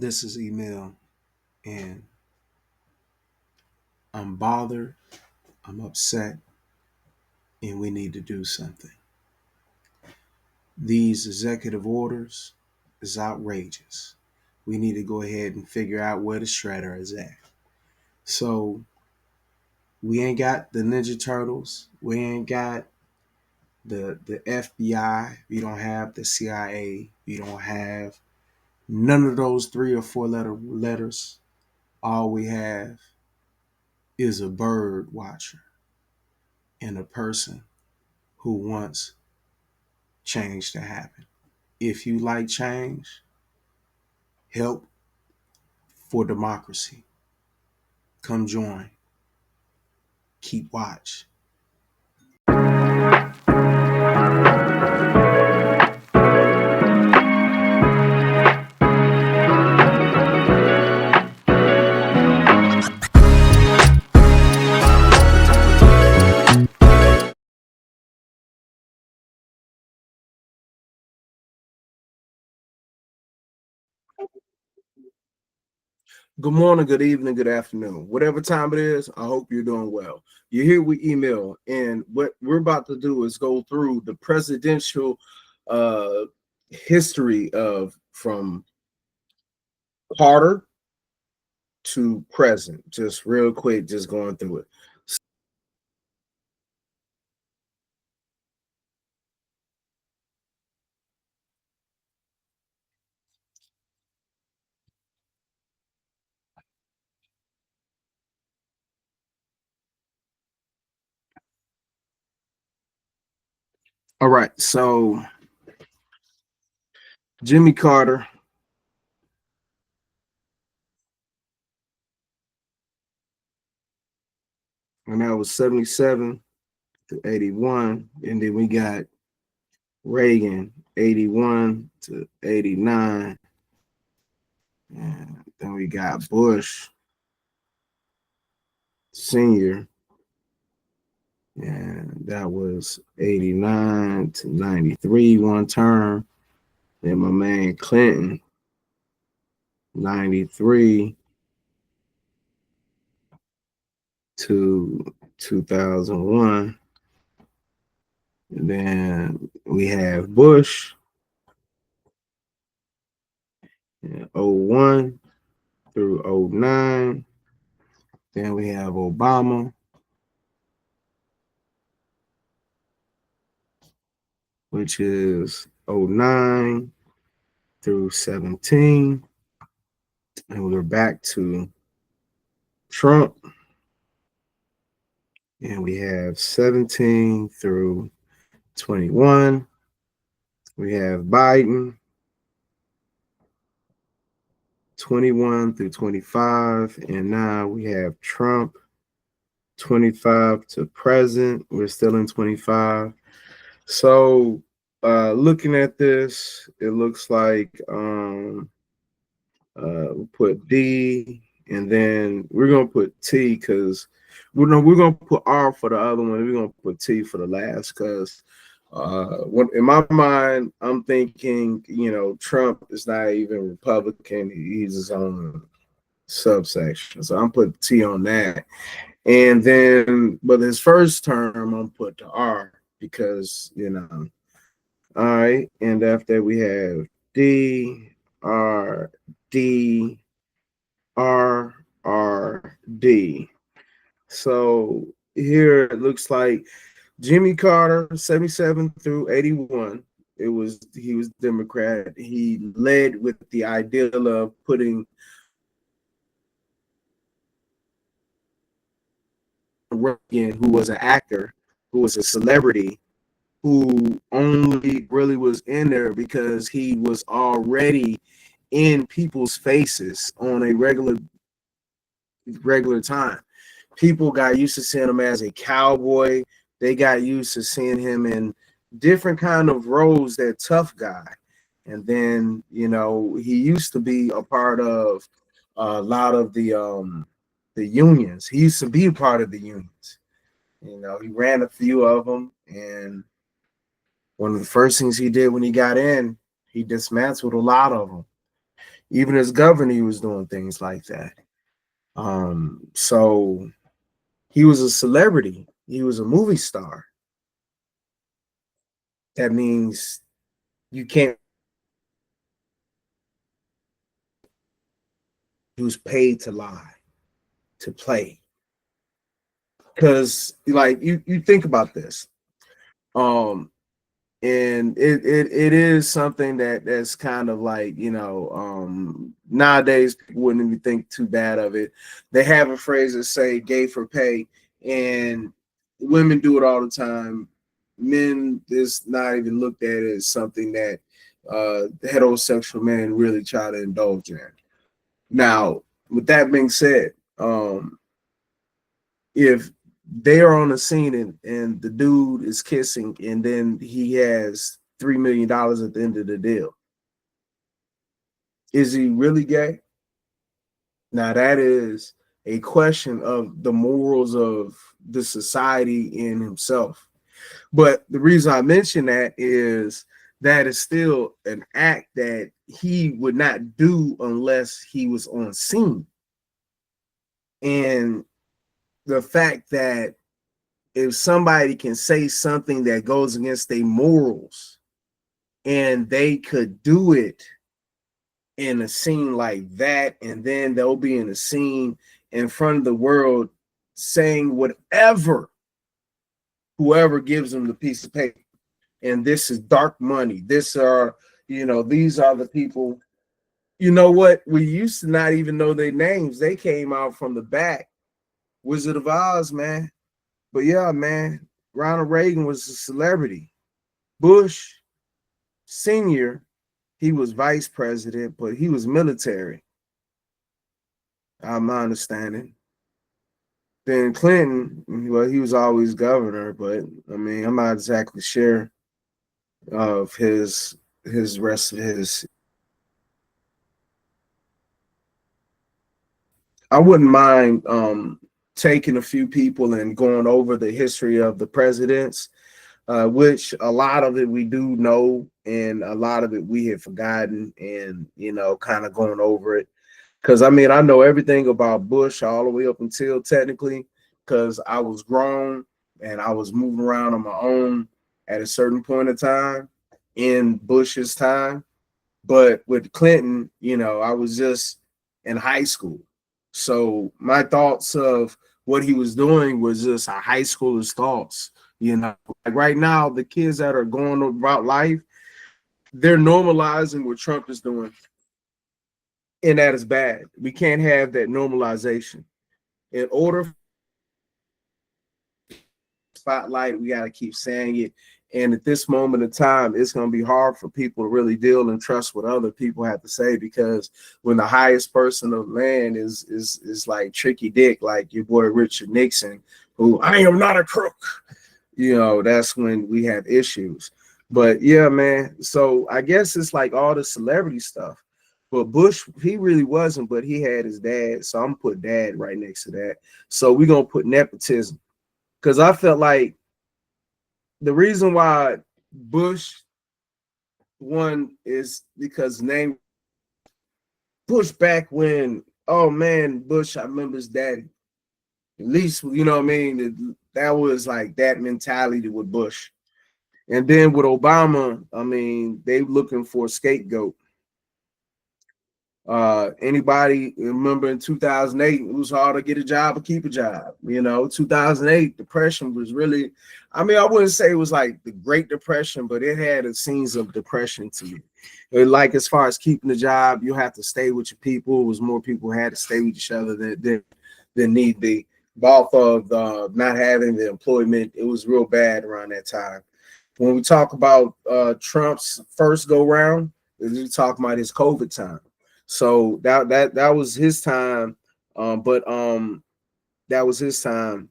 This is Email, and I'm bothered, I'm upset, and we need to do something. These executive orders is outrageous. We need to go ahead and figure out where the shredder is at. So we ain't got the Ninja Turtles. We ain't got the FBI. We don't have the CIA. We don't have none of those 3 or 4 letters. All we have is a bird watcher and a person who wants change to happen. If you like change, help for democracy. Come join. Keep watch. Good morning, good evening, good afternoon. Whatever time it is, I hope you're doing well. You're here with Email, and what we're about to do is go through the presidential uh, history of from Carter to present. Just real quick, just going through it. All right, so Jimmy Carter, and that was 77 to 81, and then we got Reagan, 81 to 89. And then we got Bush Sr., and that was 89 to 93 one term. Then my man Clinton, 93 to 2001. And then we have Bush, 01 through 09. Then we have Obama, which is 09 through 17. And we're back to Trump. And we have 17 through 21. We have Biden, 21 through 25. And now we have Trump, 25 to present. We're still in 25. So looking at this, it looks like we put D, and then we're gonna put T because we're gonna put R for the other one. We're gonna put T for the last because in my mind, I'm thinking, Trump is not even Republican. He's his own subsection. So I'm putting T on that. And then, but his first term, I'm put to R because, all right. And after we have D, R, D, R, R, D. So here it looks like Jimmy Carter, 77 through 81. He was Democrat. He led with the ideal of putting Reagan, who was an actor, who was a celebrity, who only really was in there because he was already in people's faces on a regular time. People got used to seeing him as a cowboy. They got used to seeing him in different kind of roles, that tough guy. And then, he used to be a part of a lot of the unions. He used to be a part of the unions. He ran a few of them, and one of the first things he did when he got in, he dismantled a lot of them. Even as governor, he was doing things like that. So he was a celebrity. He was a movie star. That means you can't. He was paid to lie, to play. Because like you think about this. Um, and it is something that's kind of like, nowadays people wouldn't even think too bad of it. They have a phrase that say gay for pay, and women do it all the time. Men is not even looked at as something that heterosexual men really try to indulge in. Now, with that being said, if they are on the scene and the dude is kissing and then he has $3 million at the end of the deal, is he really gay? Now that is a question of the morals of the society in himself. But the reason I mention that is still an act that he would not do unless he was on scene. And the fact that if somebody can say something that goes against their morals and they could do it in a scene like that, and then they'll be in a scene in front of the world saying whatever whoever gives them the piece of paper, and this is dark money, these are the people. You know what, we used to not even know their names. They came out from the back. Wizard of Oz, man. But yeah, man, Ronald Reagan was a celebrity. Bush Senior, he was vice president, but he was military. My understanding. Then Clinton, well, he was always governor, but I mean, I'm not exactly sure of his rest of his. I wouldn't mind taking a few people and going over the history of the presidents, which a lot of it we do know, and a lot of it we had forgotten, and kind of going over it. Because I mean, I know everything about Bush all the way up until technically, because I was grown and I was moving around on my own at a certain point of time in Bush's time. But with Clinton, I was just in high school. So my thoughts of what he was doing was just a high schooler's thoughts. Like right now, the kids that are going about life, they're normalizing what Trump is doing, and that is bad. We can't have that normalization. In order for spotlight, we got to keep saying it. And at this moment in time, it's going to be hard for people to really deal and trust what other people have to say, because when the highest person of land is like Tricky Dick, like your boy Richard Nixon, who I am not a crook, that's when we have issues. But yeah, man. So I guess it's like all the celebrity stuff. But Bush, he really wasn't, but he had his dad. So I'm gonna put dad right next to that. So we're gonna put nepotism. Because I felt like the reason why Bush won is because name Bush back when, oh man, Bush, I remember his daddy. At least, what I mean? That was like that mentality with Bush. And then with Obama, I mean, they looking for a scapegoat. Anybody remember in 2008, it was hard to get a job or keep a job. 2008 depression was really, I mean, I wouldn't say it was like the Great Depression, but it had a scenes of depression to it. Like as far as keeping the job, you have to stay with your people. It was more people who had to stay with each other than need be. Both of not having the employment, it was real bad around that time. When we talk about Trump's first go round, we talk about his COVID time. So that was his time, but that was his time.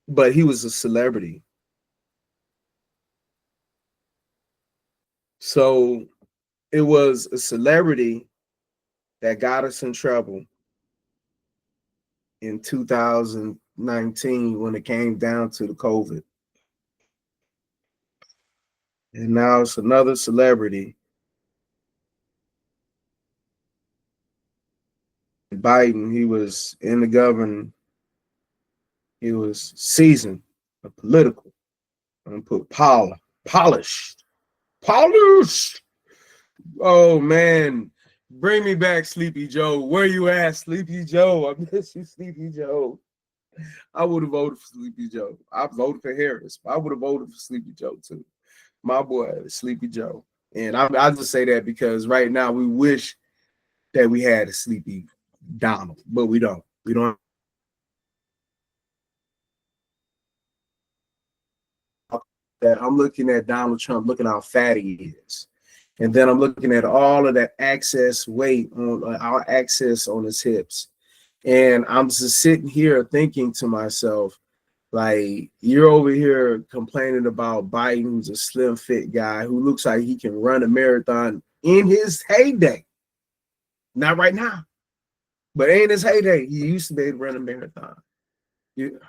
But he was a celebrity, so it was a celebrity that got us in trouble in 2019 when it came down to the COVID, and now it's another celebrity Biden, he was in the government, he was seasoned, political, and put polished, polished. Oh man, bring me back, Sleepy Joe. Where you at, Sleepy Joe? I miss you, Sleepy Joe. I would have voted for Sleepy Joe. I voted for Harris. I would have voted for Sleepy Joe too. My boy, Sleepy Joe. And I just say that because right now we wish that we had a Sleepy Donald, but we don't. We don't. That I'm looking at Donald Trump, looking how fat he is. And then I'm looking at all of that excess weight on our excess on his hips. And I'm just sitting here thinking to myself, like, you're over here complaining about Biden, who's a slim fit guy who looks like he can run a marathon in his heyday. Not right now, but in his heyday, he used to be able to run a marathon. You,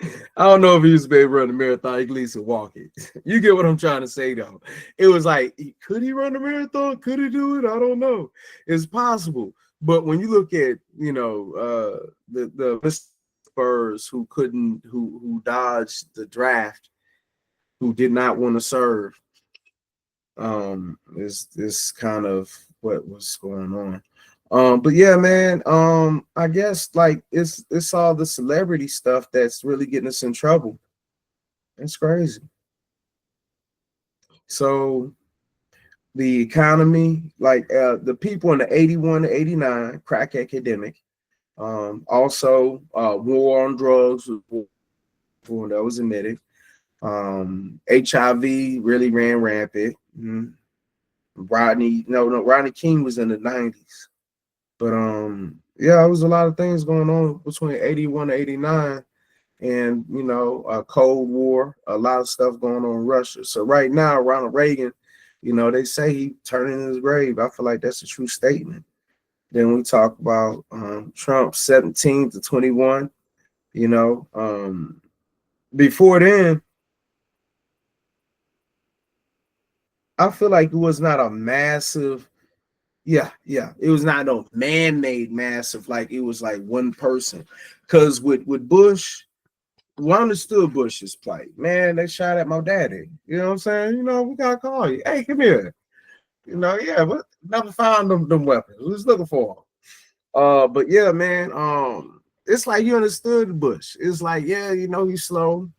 I don't know if he used to be able to run a marathon. He at least walk it. You get what I'm trying to say, though. It was like, could he run a marathon? Could he do it? I don't know. It's possible. But when you look at, the Spurs who dodged the draft, who did not want to serve, is kind of what was going on. But yeah, man, I guess like it's all the celebrity stuff that's really getting us in trouble. It's crazy. So the economy, like the people in the 81 to 89 crack epidemic, also war on drugs that was admitted. HIV really ran rampant. Mm-hmm. Rodney King was in the 90s. But yeah, it was a lot of things going on between 81 and 89, and Cold War, a lot of stuff going on in Russia. So right now, Ronald Reagan, they say he turning in his grave. I feel like that's a true statement. Then we talk about Trump 17 to 21. Before then, I feel like it was not a massive. Yeah. It was not no man-made massive, like it was like one person. Because with Bush, we understood Bush's plight. Man, they shot at my daddy. You know what I'm saying? We gotta call you. Hey, come here. Yeah, but never found them weapons. We was looking for them. But yeah, man, it's like you understood Bush. It's like, yeah, he's slow.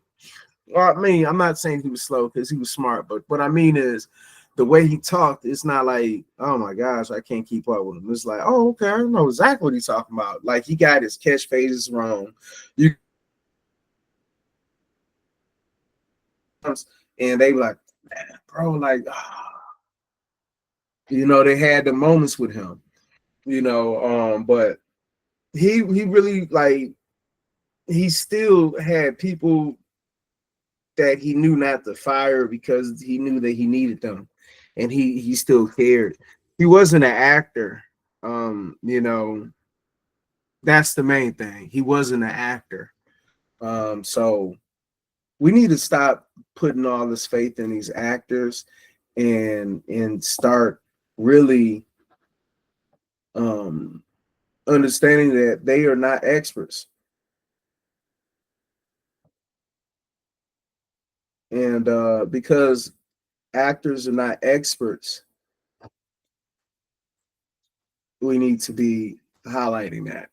Well, I mean, I'm not saying he was slow because he was smart, but what I mean is the way he talked, it's not like, oh my gosh, I can't keep up with him. It's like, oh, okay, I know exactly what he's talking about. Like he got his catchphrases wrong. And they like, man, bro, like, they had the moments with him, but he really like he still had people that he knew not to fire because he knew that he needed them, and he still cared. He wasn't an actor. That's the main thing. He wasn't an actor. So we need to stop putting all this faith in these actors and start really understanding that they are not experts. And because actors are not experts, we need to be highlighting that.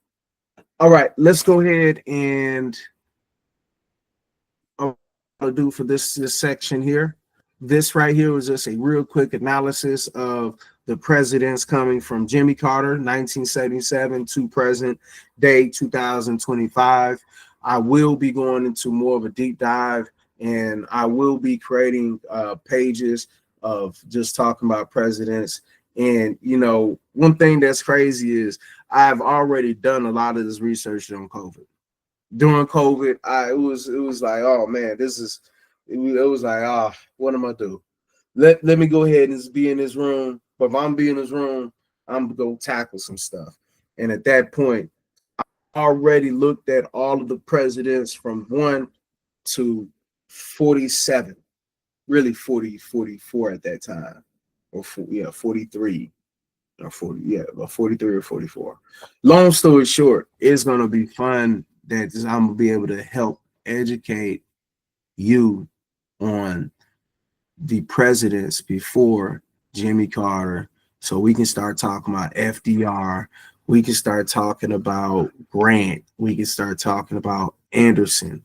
All right, let's go ahead and I'll do for this section here. This right here was just a real quick analysis of the presidents coming from Jimmy Carter, 1977 to present day 2025. I will be going into more of a deep dive, and I will be creating pages of just talking about presidents. And one thing that's crazy is I've already done a lot of this research on COVID. During COVID, it was like, oh man, it was like, what am I do? Let me go ahead and be in this room. But if I'm be in this room, I'm gonna go tackle some stuff. And at that point, I already looked at all of the presidents from 1 to 47, really 44 at that time, or 43. or 40, yeah, about 43 or 44. Long story short, it's gonna be fun that I'm gonna be able to help educate you on the presidents before Jimmy Carter, so we can start talking about FDR. We can start talking about Grant. We can start talking about Anderson.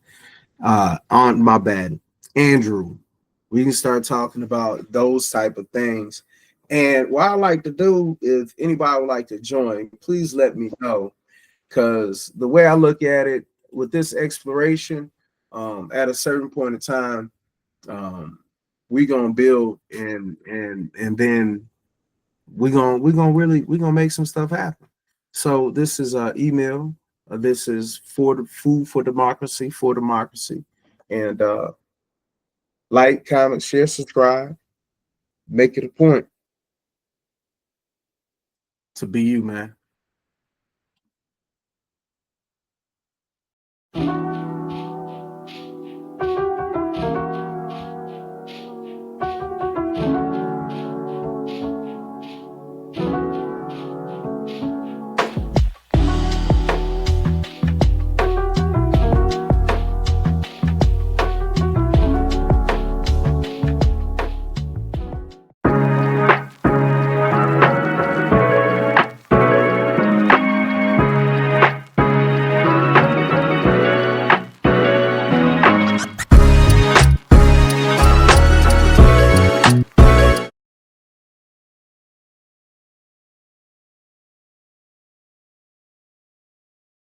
On my bad, Andrew. We can start talking about those type of things. And what I like to do, if anybody would like to join, please let me know. Because the way I look at it with this exploration, at a certain point in time, um, we gonna build and then we gonna make some stuff happen. So this is email. This is for the food for democracy, and like, comment, share, subscribe. Make it a point to be you, man.